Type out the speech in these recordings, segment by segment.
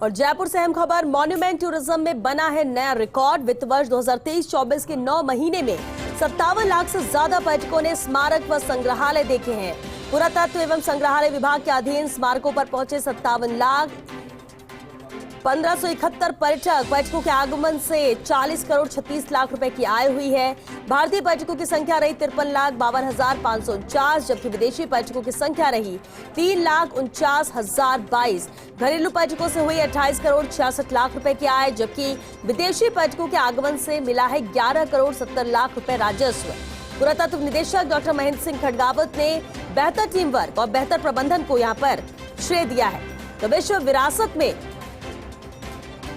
और जयपुर से अहम खबर, मॉन्यूमेंट टूरिज्म में बना है नया रिकॉर्ड। वित्त वर्ष 2023-24 के 9 महीने में 57 लाख से ज्यादा पर्यटकों ने स्मारक व संग्रहालय देखे हैं। पुरातत्व एवं संग्रहालय विभाग के अधीन स्मारकों पर पहुंचे 57,1571 पर्यटकों के आगमन से 40 करोड़ 36 लाख रुपए की आय हुई है। भारतीय पर्यटकों की संख्या रही 53,52,549, जबकि विदेशी पर्यटकों की संख्या रही 3,49,022। घरेलू पर्यटकों से हुई 28 करोड़ 66 लाख रुपए की आय, जबकि विदेशी पर्यटकों के आगमन से मिला है 11 करोड़ 70 लाख रुपए राजस्व। पुरातत्व निदेशक डॉक्टर महेंद्र सिंह खडगावत ने बेहतर टीम वर्क और बेहतर प्रबंधन को यहां पर श्रेय दिया है। तो विश्व विरासत में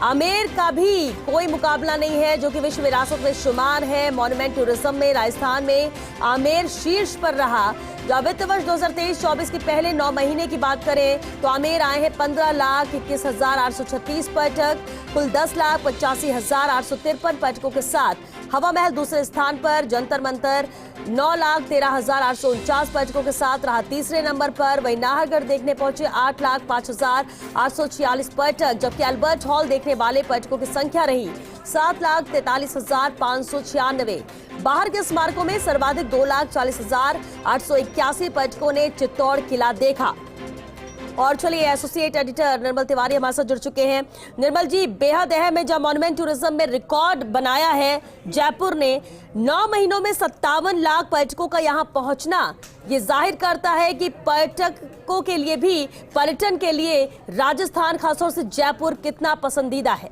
आमेर का भी कोई मुकाबला नहीं है, जो कि विश्व विरासत में शुमार है। मॉन्यूमेंट टूरिज्म में राजस्थान में आमेर शीर्ष पर रहा। जब वित्त वर्ष 2023-24 के पहले 9 महीने की बात करें तो आमेर आए हैं 15,21,836 पर्यटक, कुल 10,85,853 पर्यटकों के साथ। हवा महल दूसरे स्थान पर, जंतर मंतर 9,13,849 पर्यटकों के साथ रहा तीसरे नंबर पर। वहीं नाहरगढ़ देखने पहुंचे 8,05,846 पर्यटक, जबकि अल्बर्ट हॉल देखने वाले पर्यटकों की संख्या रही 7,43,596। बाहर के स्मारकों में सर्वाधिक 2,40,881 पर्यटकों ने चित्तौड़ किला देखा। और चलिए, एसोसिएट एडिटर निर्मल तिवारी हमारे साथ जुड़ चुके हैं। निर्मल जी, बेहद अहम है, जब मॉन्यूमेंट टूरिज्म में रिकॉर्ड बनाया है जयपुर ने। 9 महीनों में 57 लाख पर्यटकों का यहां पहुंचना ये जाहिर करता है कि पर्यटकों के लिए भी, पर्यटन के लिए राजस्थान खासतौर से जयपुर कितना पसंदीदा है।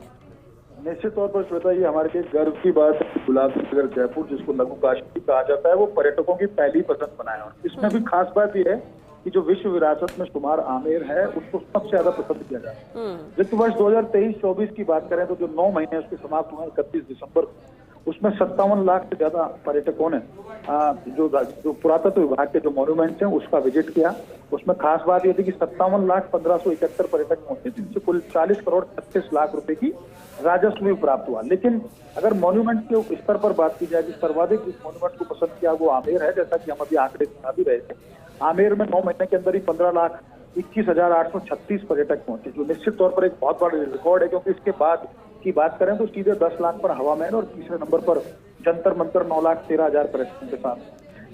निश्चित तौर पर श्वेता, ये हमारे लिए गर्व की बात है। गुलाबी नगर जयपुर, जिसको लघु काशी कहा जाता है, वो पर्यटकों की पहली पसंद बना है। और इसमें भी खास बात यह है कि जो विश्व विरासत में शुमार आमेर है, उसको सबसे ज्यादा पसंद किया जाता है। वित्त वर्ष 2023-24 की बात करें तो जो 9 महीने उसके समाप्त हुए 31 दिसंबर को, उसमें 57 लाख से ज्यादा पर्यटकों ने जो पुरातत्व विभाग के जो मॉन्यूमेंट्स हैं उसका विजिट किया। उसमें खास बात यह थी कि 57,1571 पर्यटक पहुंचे, जिनसे कुल 40 करोड़ 36 लाख रुपए की राजस्व भी प्राप्त हुआ। लेकिन अगर मॉन्यूमेंट के स्तर पर बात की जाए कि सर्वाधिक जिस मॉन्यूमेंट को पसंद किया वो आमेर है, जैसा कि हम अभी आंकड़े सुना भी रहे थे। आमेर में 9 महीने के अंदर ही 15,21,836 पर्यटक पहुंचे, जो निश्चित तौर पर एक बहुत बड़ा रिकॉर्ड है। क्योंकि इसके बाद की बात करें तो सीधे 10 लाख पर हवा महल और तीसरे नंबर पर जंतर मंतर 9,13,000 पर्यटकों के साथ।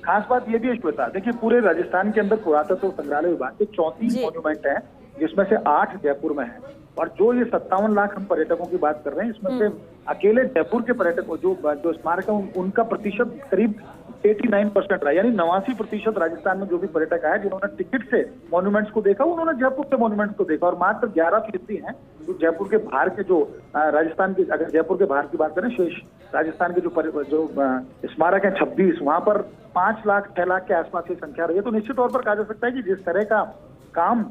खास बात यह भी है श्वेता, देखिए पूरे राजस्थान के अंदर पुरातत्व संग्रहालय विभाग के 34 मॉन्यूमेंट हैं, जिसमें से 8 जयपुर में है। और जो ये 57 लाख हम पर्यटकों की बात कर रहे हैं, इसमें से अकेले जयपुर के पर्यटकों जो स्मारक है उनका प्रतिशत करीब 89% रहा। यानी 89% राजस्थान में जो भी पर्यटक आए जिन्होंने टिकट से मॉन्यूमेंट्स को देखा, उन्होंने जयपुर के मॉन्यूमेंट्स को देखा। और मात्र 11% हैं जो जयपुर के बाहर के, जो राजस्थान के, अगर जयपुर के बाहर की बात करें, शेष राजस्थान के जो स्मारक है 26, वहां पर 5 लाख 6 लाख के आसपास की संख्या रही है। तो निश्चित तौर पर कहा जा सकता है कि जिस तरह का काम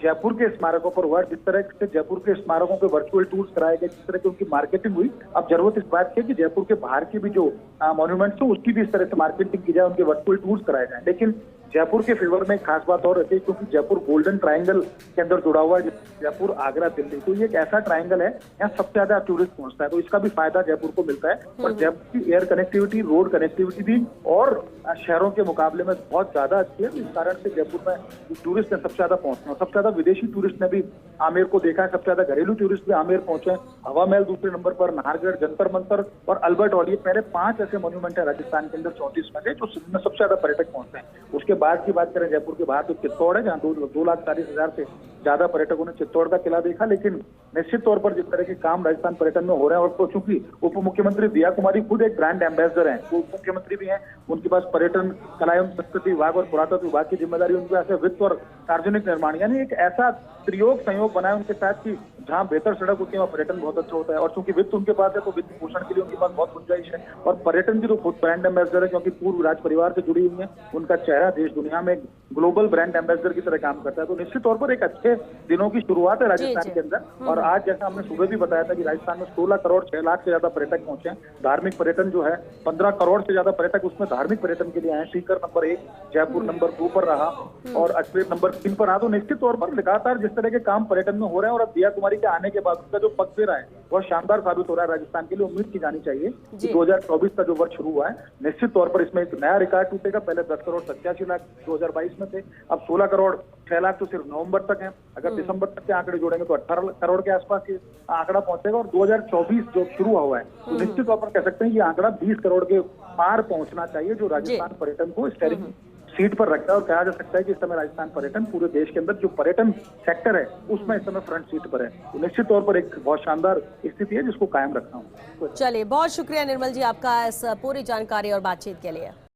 जयपुर के स्मारकों पर हुआ, जिस तरह से जयपुर के स्मारकों के वर्चुअल टूर्स कराए गए, जिस तरह की उनकी मार्केटिंग हुई, अब जरूरत इस बात की है कि जयपुर के बाहर की भी जो मॉन्यूमेंट्स है उसकी भी इस तरह से मार्केटिंग की जाए, उनके वर्चुअल टूर्स कराए जाए। लेकिन जयपुर के फेवर में एक खास बात और रहती है, क्योंकि जयपुर गोल्डन ट्रायंगल के अंदर जुड़ा हुआ है, जयपुर आगरा दिल्ली, तो ये एक ऐसा ट्रायंगल है यहाँ सबसे ज्यादा टूरिस्ट पहुंचता है। तो इसका भी फायदा जयपुर को मिलता है। और जयपुर की एयर कनेक्टिविटी, रोड कनेक्टिविटी भी और शहरों के मुकाबले में बहुत ज्यादा अच्छी है। इस कारण से जयपुर में टूरिस्ट सबसे ज्यादा पहुंचते हैं। सबसे ज्यादा विदेशी टूरिस्ट ने भी आमेर को देखा है, सबसे ज्यादा घरेलू टूरिस्ट भी आमेर पहुंचे। हवा महल दूसरे नंबर पर, नाहरगढ़, जंतर मंतर और अल्बर्ट हॉल, ये पहले 5 ऐसे मॉन्यूमेंट है राजस्थान के अंदर 34 में से, जो सबसे ज्यादा पर्यटक पहुंचते हैं। उसके बाद की बात करें जयपुर के बाहर तो चित्तौड़ है, जहाँ 2,40,000 से ज्यादा पर्यटकों ने चित्तौड़ का किला देखा। लेकिन निश्चित तौर पर जिस तरह के काम राजस्थान पर्यटन में हो रहे हैं, और तो चूंकि उप मुख्यमंत्री दिया कुमारी खुद एक ब्रांड एम्बेसडर हैं, वो उप मुख्यमंत्री भी हैं, उनके पास पर्यटन, कला एवं संस्कृति विभाग और पुरातत्व विभाग की जिम्मेदारी उनके पास है, वित्त और सार्वजनिक निर्माण, यानी एक ऐसा त्रियोग संयोग बनाया उनके साथ कि जहां बेहतर सड़क होती है वहाँ पर्यटन बहुत अच्छा होता है। और चूंकि वित्त उनके पास है तो वित्त पोषण के लिए उनके पास बहुत गुंजाइश है। और पर्यटन की तो खुद ब्रांड एम्बेसडर है, क्योंकि पूर्व राज परिवार से जुड़ी हुई है, उनका चेहरा देश दुनिया में ग्लोबल ब्रांड एम्बेसडर की तरह काम करता है। तो निश्चित तौर पर एक अच्छे दिनों की शुरुआत है राजस्थान के अंदर। और आज जैसा हमने सुबह भी बताया था कि राजस्थान में 16 करोड़ 6 लाख से ज्यादा पर्यटक पहुंचे हैं। धार्मिक पर्यटन जो है 15 करोड़ से ज्यादा पर्यटक उसमें धार्मिक पर्यटन के लिए आए। सीकर नंबर 1, जयपुर नंबर 2 पर रहा और अजमेर नंबर 3 पर रहा। तो निश्चित तौर पर लगातार जिस तरह के काम पर्यटन में हो रहे हैं, और अब दिया कुमारी के आने के बाद उसका जो पगफेरा है वह शानदार साबित हो रहा है राजस्थान के लिए। उम्मीद की जानी चाहिए कि 2024 का जो वर्ष शुरू हुआ है, निश्चित तौर पर इसमें एक नया रिकॉर्ड टूटेगा। पहले 10 करोड़ 87 लाख लाख 2022 में थे, अब 16 करोड़ 6 लाख तो सिर्फ नवंबर तक है। अगर दिसंबर तक के आंकड़े जोड़ेंगे तो 18 करोड़ के आसपास ये आंकड़ा पहुंचेगा और 2024 जो शुरू हुआ है तो निश्चित तौर पर कह सकते हैं ये आंकड़ा 20 करोड़ के पार पहुंचना चाहिए, जो राजस्थान पर्यटन को स्टीयरिंग सीट पर रखता है। और कहा जा सकता है कि इस समय राजस्थान पर्यटन पूरे देश के अंदर जो पर्यटन सेक्टर है उसमें इस समय फ्रंट सीट पर है, तो निश्चित तौर पर एक बहुत शानदार स्थिति है जिसको कायम रखना हूँ। चलिए, बहुत शुक्रिया निर्मल जी आपका इस पूरी जानकारी और बातचीत के लिए।